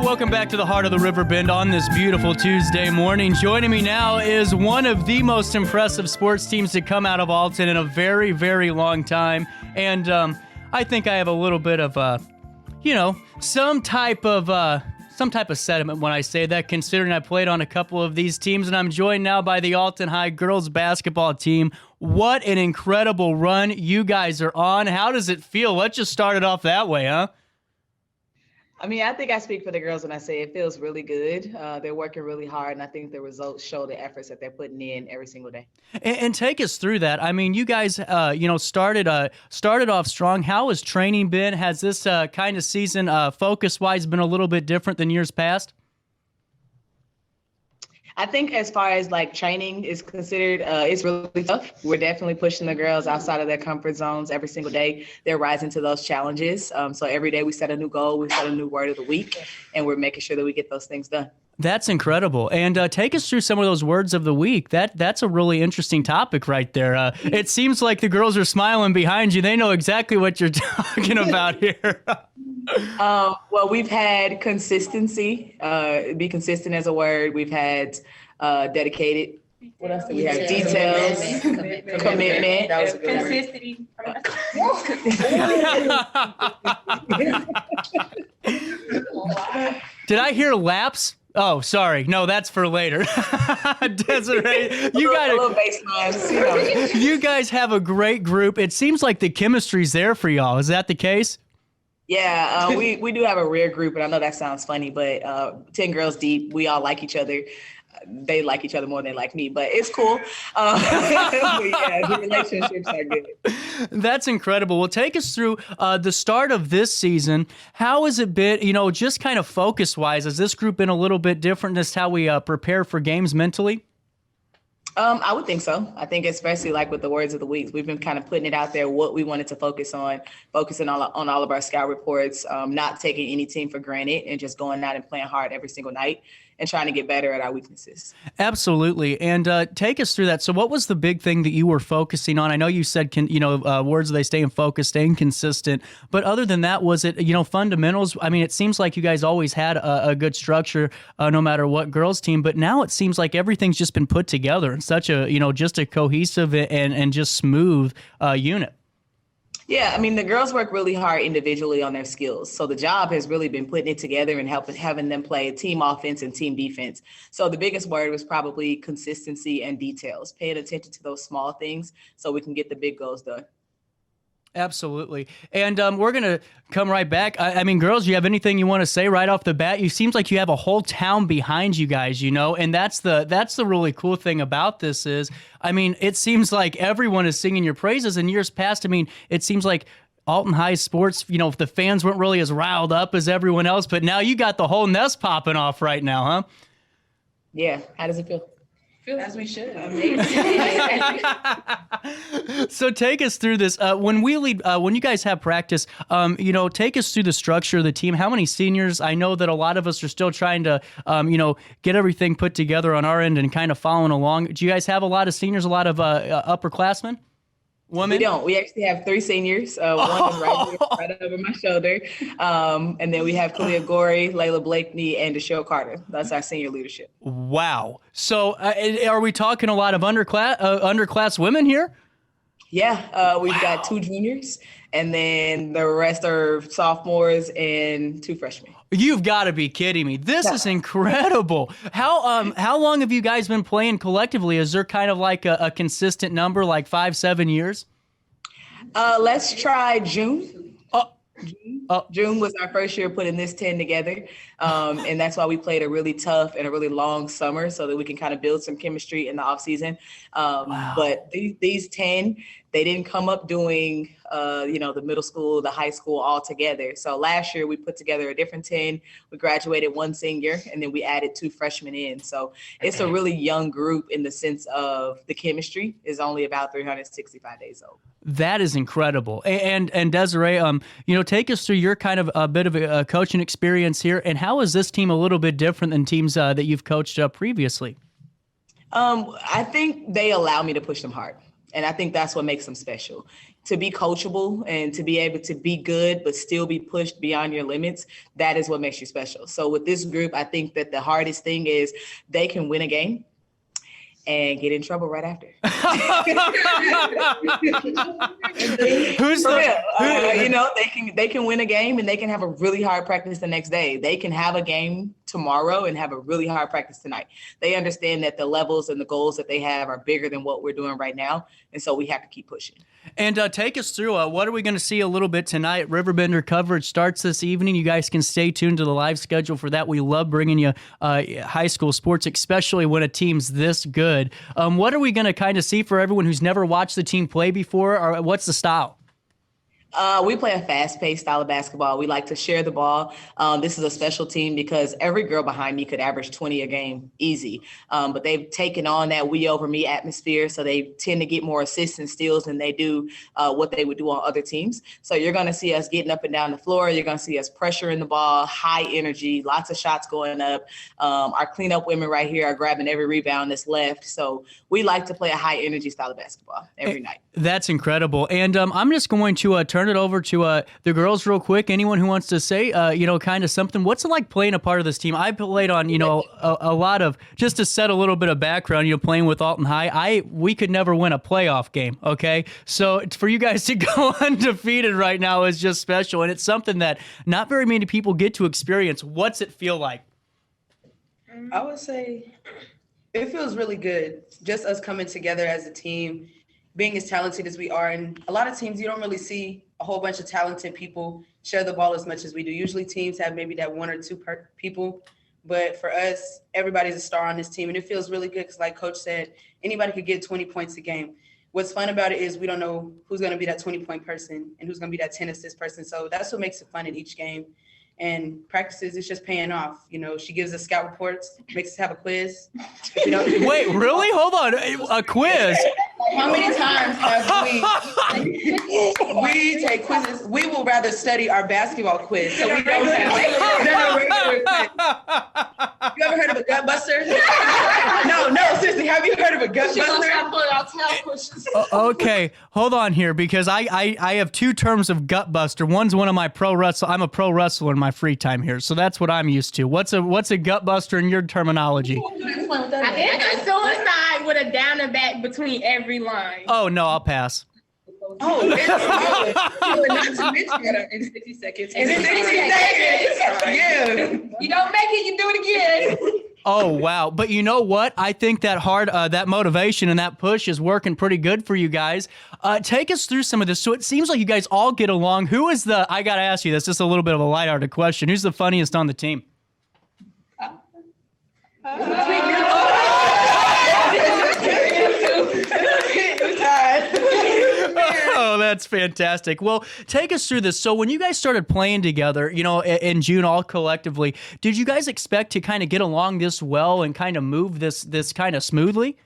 Welcome back to the heart of the River Bend on this beautiful Tuesday morning. Joining me now is one of the most impressive sports teams to come out of Alton in a very, very long time. And I think I have a little bit of, some type of sentiment when I say that, considering I played on a couple of these teams. And I'm joined now by the Alton High Girls Basketball team. What an incredible run you guys are on. How does it feel? Let's just start it off that way, huh? I mean, I think I speak for the girls when I say it feels really good. They're working really hard, and I think the results show the efforts that they're putting in every single day. And take us through that. I mean, you guys, started off strong. How has training been? Has this kind of season, focus-wise, been a little bit different than years past? I think as far as like training is considered, it's really tough. We're definitely pushing the girls outside of their comfort zones every single day. They're rising to those challenges. So every day we set a new goal, we set a new word of the week, and we're making sure that we get those things done. That's incredible. And take us through some of those words of the week. That's a really interesting topic right there. It seems like the girls are smiling behind you. They know exactly what you're talking about here. Well, we've had consistency, be consistent as a word. We've had dedicated. What else do we have? Details, commitment. That was a good Consistency. Did I hear laps? Oh, sorry. No, that's for later. Desiree, you guys have a great group. It seems like the chemistry's there for y'all. Is that the case? Yeah, we do have a rare group, and I know that sounds funny, but 10 girls deep, we all like each other. They like each other more than they like me, but it's cool. But yeah, the relationships are good. That's incredible. Well, take us through the start of this season. How has it been, just kind of focus-wise? Has this group been a little bit different as how we prepare for games mentally? I would think so. I think especially like with the words of the week, we've been kind of putting it out there, what we wanted to focus on, focusing on all of our scout reports, not taking any team for granted and just going out and playing hard every single night and trying to get better at our weaknesses. Absolutely. And take us through that. So what was the big thing that you were focusing on? I know you said, words, they staying focused, staying consistent. But other than that, was it, fundamentals? I mean, it seems like you guys always had a good structure no matter what girls team. But now it seems like everything's just been put together in such a, just a cohesive and just smooth unit. Yeah, I mean, the girls work really hard individually on their skills. So the job has really been putting it together and having them play team offense and team defense. So the biggest word was probably consistency and details, paying attention to those small things so we can get the big goals done. Absolutely. And we're going to come right back. I mean, girls, you have anything you want to say right off the bat? You seems like you have a whole town behind you guys, and that's the really cool thing about this is, I mean, it seems like everyone is singing your praises. In years past, I mean, it seems like Alton High sports, if the fans weren't really as riled up as everyone else, but now you got the whole nest popping off right now, huh? Yeah. How does it feel? As we should. So take us through this. When you guys have practice, take us through the structure of the team. How many seniors? I know that a lot of us are still trying to, get everything put together on our end and kind of following along. Do you guys have a lot of seniors, a lot of upperclassmen? Women? We don't. We actually have 3 seniors. One is right over my shoulder. And then we have Kalia Gorey, Layla Blakeney, and Deshaun Carter. That's our senior leadership. Wow. So are we talking a lot of underclass women here? Yeah. We've got 2 juniors, and then the rest are sophomores and 2 freshmen. You've got to be kidding me. This is incredible. How long have you guys been playing collectively? Is there kind of like a consistent number, like 5-7 years? Let's try June. June was our first year putting this 10 together. And that's why we played a really tough and a really long summer so that we can kind of build some chemistry in the off season. Wow. But these 10, they didn't come up doing, the middle school, the high school all together. So last year we put together a different 10. We graduated 1 senior, and then we added 2 freshmen in. So it's a really young group in the sense of the chemistry is only about 365 days old. That is incredible. And Desiree, take us through your kind of a bit of a coaching experience here. And how is this team a little bit different than teams that you've coached previously? I think they allow me to push them hard. And I think that's what makes them special. To be coachable and to be able to be good, but still be pushed beyond your limits, that is what makes you special. So with this group, I think that the hardest thing is they can win a game and get in trouble right after. Who's For real. They can win a game and they can have a really hard practice the next day. They can have a game tomorrow and have a really hard practice tonight. They understand that the levels and the goals that they have are bigger than what we're doing right now. And so we have to keep pushing. And take us through, what are we going to see a little bit tonight? RiverBender coverage starts this evening. You guys can stay tuned to the live schedule for that. We love bringing you high school sports, especially when a team's this good. What are we going to kind of see for everyone who's never watched the team play before, or what's the style? We play a fast-paced style of basketball. We like to share the ball. This is a special team because every girl behind me could average 20 a game easy. But they've taken on that we over me atmosphere, so they tend to get more assists and steals than they do what they would do on other teams. So you're going to see us getting up and down the floor. You're going to see us pressuring the ball, high energy, lots of shots going up. Our cleanup women right here are grabbing every rebound that's left. So we like to play a high-energy style of basketball every night. That's incredible. And I'm just going to turn it over to the girls real quick. Anyone who wants to say, kind of something. What's it like playing a part of this team? I played on, a lot of, just to set a little bit of background, playing with Alton High. We could never win a playoff game, okay? So for you guys to go undefeated right now is just special, and it's something that not very many people get to experience. What's it feel like? I would say it feels really good, just us coming together as a team, being as talented as we are. And a lot of teams, you don't really see a whole bunch of talented people share the ball as much as we do. Usually teams have maybe that one or two people, but for us, everybody's a star on this team. And it feels really good because like Coach said, anybody could get 20 points a game. What's fun about it is we don't know who's going to be that 20-point person and who's going to be that 10-assist person. So that's what makes it fun in each game. And practices, it's just paying off. She gives us scout reports, makes us have a quiz. Wait, really? Hold on. A quiz? How many times have we take quizzes? We will rather study our basketball quiz. So we don't have a regular quiz. You ever heard of a gut buster? No, seriously, have you heard of a gut buster? Okay, hold on here, because I have two terms of gut buster. One's one of my I'm a pro wrestler in my free time here, so that's what I'm used to. What's a gut buster in your terminology? It's a suicide with a down and back between every line. Oh no, I'll pass. Oh, in 60 seconds. In 60 seconds. Yeah. You don't make it, you do it again. Oh, wow. But you know what? I think that that motivation and that push is working pretty good for you guys. Take us through some of this. So it seems like you guys all get along. Who is I got to ask you this, just a little bit of a lighthearted question. Who's the funniest on the team? Oh, that's fantastic. Well, take us through this. So when you guys started playing together, in June all collectively, did you guys expect to kind of get along this well and kind of move this kind of smoothly?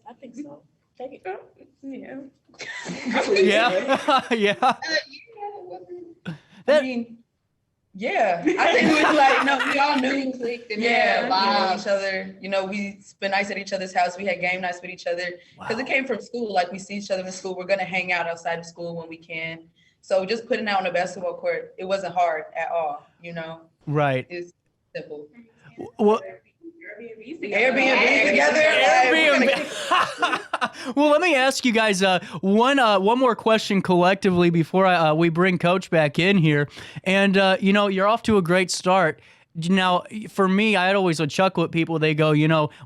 I think so. Take it. Yeah. Yeah. Yeah. I think it was like, no, we all knew. Yeah, each other. We spent nights at each other's house. We had game nights with each other because it came from school. Like we see each other in school. We're going to hang out outside of school when we can. So just putting out on a basketball court, it wasn't hard at all, Right. It's simple. Well, Airbnb together. Well, let me ask you guys one more question collectively before we bring Coach back in here. And you're off to a great start. Now, for me, I'd always chuckle at people. They go,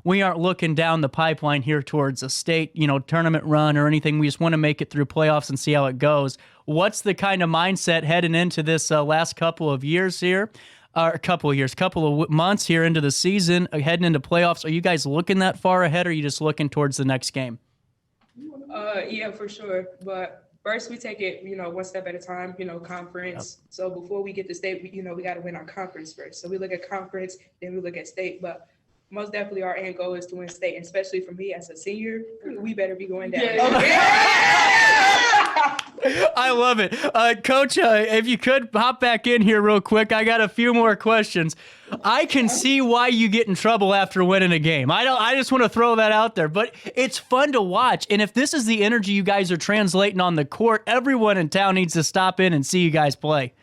we aren't looking down the pipeline here towards a state, tournament run or anything. We just want to make it through playoffs and see how it goes. What's the kind of mindset heading into this last couple of years here? Couple of months here into the season, heading into playoffs. Are you guys looking that far ahead, or are you just looking towards the next game? Yeah, for sure. But first we take it, one step at a time, conference. Yep. So before we get to state, we got to win our conference first. So we look at conference, then we look at state. But most definitely our end goal is to win state. And especially for me as a senior, we better be going down. Yeah. I love it. Coach, if you could hop back in here real quick, I got a few more questions. I can see why you get in trouble after winning a game. I just want to throw that out there, but it's fun to watch. And if this is the energy you guys are translating on the court, everyone in town needs to stop in and see you guys play.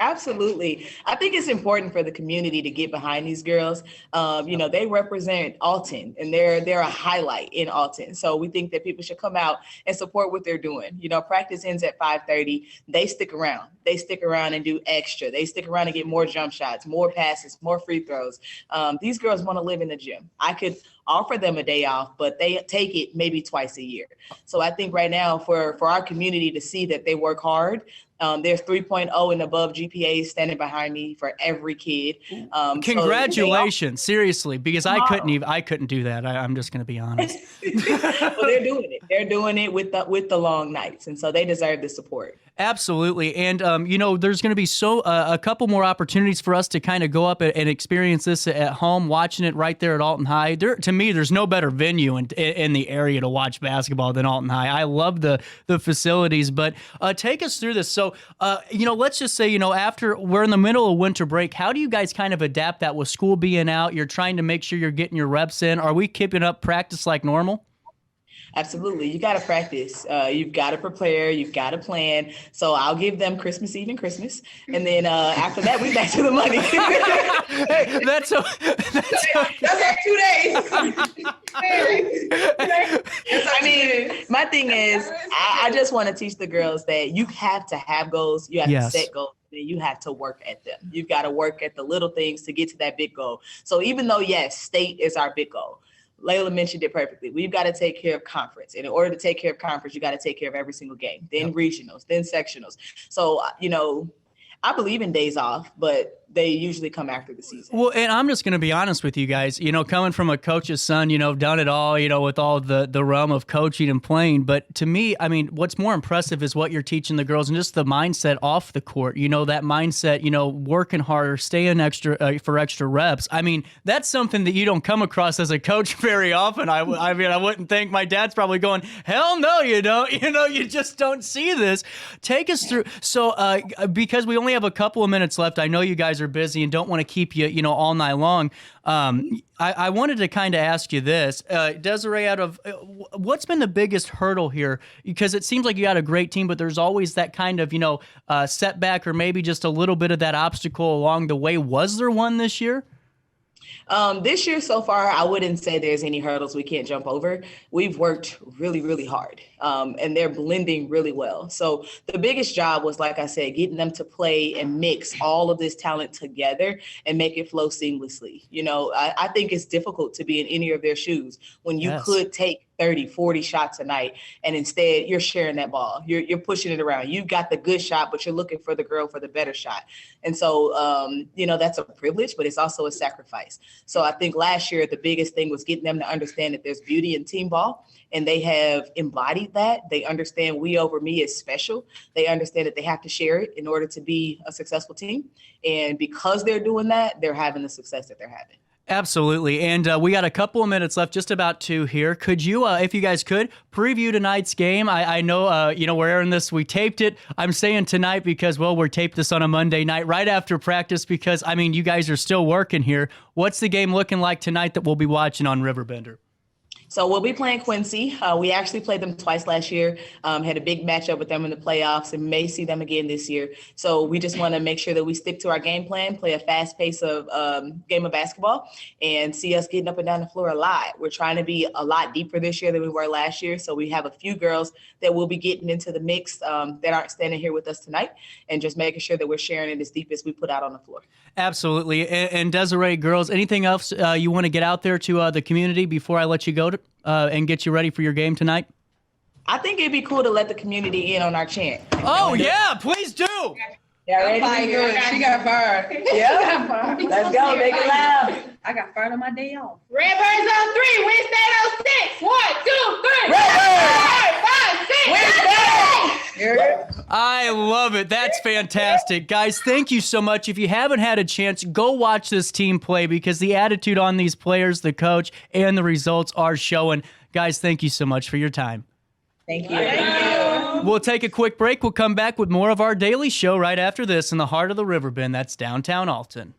Absolutely. I think it's important for the community to get behind these girls. They represent Alton, and they're a highlight in Alton. So we think that people should come out and support what they're doing. Practice ends at 5:30. They stick around. They stick around and do extra. They stick around and get more jump shots, more passes, more free throws. These girls want to live in the gym. I could offer them a day off, but they take it maybe twice a year. So I think right now for our community to see that they work hard, there's 3.0 and above GPAs standing behind me for every kid. Congratulations, seriously, because I couldn't do that. I'm just going to be honest. Well, they're doing it. They're doing it with the long nights, and so they deserve the support. Absolutely. And, there's going to be a couple more opportunities for us to kind of go up and experience this at home, watching it right there at Alton High. To me, there's no better venue in the area to watch basketball than Alton High. I love the facilities, but take us through this. So, let's just say, after we're in the middle of winter break, how do you guys kind of adapt that with school being out? You're trying to make sure you're getting your reps in. Are we keeping up practice like normal? Absolutely. You got to practice. You've got to prepare. You've got to plan. So I'll give them Christmas Eve and Christmas. And then after that, we back to the money. Hey, that's like 2 days. My thing is, I just want to teach the girls that you have to have goals. You have to set goals. And you have to work at them. You've got to work at the little things to get to that big goal. So even though, yes, state is our big goal, Layla mentioned it perfectly. We've got to take care of conference. And in order to take care of conference, you got to take care of every single game, then regionals, then sectionals. So, I believe in days off, but they usually come after the season. Well, and I'm just going to be honest with you guys, coming from a coach's son, done it all, with all the realm of coaching and playing. But to me, what's more impressive is what you're teaching the girls and just the mindset off the court, that mindset, working harder, staying extra for extra reps. That's something that you don't come across as a coach very often. I wouldn't think. My dad's probably going, hell no, you don't. You just don't see this. Take us through. So because we only have a couple of minutes left, I know you guys are busy and don't want to keep you, all night long. I wanted to kind of ask you this, Desiree, what's been the biggest hurdle here? Because it seems like you got a great team, but there's always that kind of, setback or maybe just a little bit of that obstacle along the way. Was there one this year? This year so far, I wouldn't say there's any hurdles we can't jump over. We've worked really, really hard, and they're blending really well. So the biggest job was, like I said, getting them to play and mix all of this talent together and make it flow seamlessly. I think it's difficult to be in any of their shoes when you could take 30, 40 shots a night, and instead you're sharing that ball. You're pushing it around. You've got the good shot, but you're looking for the girl for the better shot. And so, that's a privilege, but it's also a sacrifice. So I think last year, the biggest thing was getting them to understand that there's beauty in team ball, and they have embodied that. They understand we over me is special. They understand that they have to share it in order to be a successful team. And because they're doing that, they're having the success that they're having. Absolutely. And we got a couple of minutes left, just about 2 here. Could you, if you guys could, preview tonight's game? I know, we're airing this. We taped it. I'm saying tonight because, we're taped this on a Monday night right after practice because, you guys are still working here. What's the game looking like tonight that we'll be watching on RiverBender? So we'll be playing Quincy. We actually played them twice last year, had a big matchup with them in the playoffs and may see them again this year. So we just want to make sure that we stick to our game plan, play a fast pace of game of basketball, and see us getting up and down the floor a lot. We're trying to be a lot deeper this year than we were last year. So we have a few girls that will be getting into the mix that aren't standing here with us tonight, and just making sure that we're sharing it as deep as we put out on the floor. Absolutely. And Desiree, girls, anything else you want to get out there to the community before I let you go and get you ready for your game tonight? I think it'd be cool to let the community in on our chant. Oh, yeah, please do. Yeah, ready? She got fired. Yeah. Let's go. Make it loud. I got fired on my day off. Redbirds on 3. Wednesday on 6. 1, 2, 3. Redbirds! 5, 6. I love it. That's fantastic. Guys, thank you so much. If you haven't had a chance, go watch this team play because the attitude on these players, the coach, and the results are showing. Guys, thank you so much for your time. Thank you. Thank you. We'll take a quick break. We'll come back with more of our daily show right after this in the heart of the Riverbend. That's downtown Alton.